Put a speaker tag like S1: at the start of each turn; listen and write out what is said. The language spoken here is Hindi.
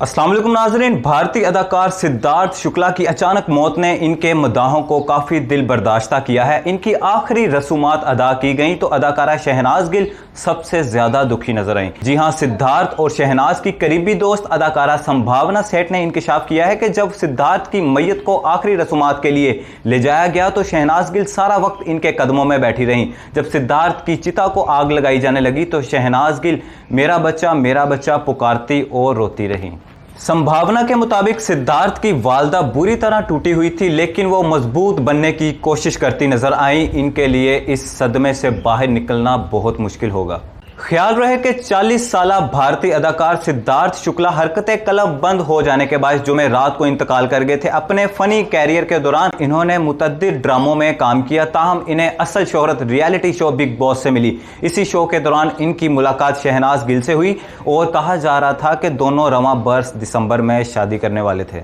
S1: अस्सलाम वालेकुम नाज़रीन। भारतीय अदाकार सिद्धार्थ शुक्ला की अचानक मौत ने इनके मद्दाहों को काफ़ी दिल बर्दाश्ता किया है। इनकी आखिरी रसूमात अदा की गई तो अदाकारा शहनाज गिल सबसे ज़्यादा दुखी नजर आई। जी हां, सिद्धार्थ और शहनाज की करीबी दोस्त अदाकारा संभावना सेठ ने इंकशाफ किया है कि जब सिद्धार्थ की मैयत को आखिरी रसूमात के लिए ले जाया गया तो शहनाज गिल सारा वक्त इनके कदमों में बैठी रहीं। जब सिद्धार्थ की चिता को आग लगाई जाने लगी तो शहनाज गिल मेरा बच्चा पुकारती और रोती रही। संभावना के मुताबिक सिद्धार्थ की वालदा बुरी तरह टूटी हुई थी, लेकिन वो मजबूत बनने की कोशिश करती नजर आई। इनके लिए इस सदमे से बाहर निकलना बहुत मुश्किल होगा। ख्याल रहे कि 40 साला भारतीय अदाकार सिद्धार्थ शुक्ला हरकतें कलब बंद हो जाने के बाद जुमे रात को इंतकाल कर गए थे। अपने फनी कैरियर के दौरान इन्होंने मुतद्दिद ड्रामों में काम किया, ताहम इन्हें असल शोहरत रियलिटी शो बिग बॉस से मिली। इसी शो के दौरान इनकी मुलाकात शहनाज गिल से हुई और कहा जा रहा था कि दोनों रवां बरस दिसंबर में शादी करने वाले थे।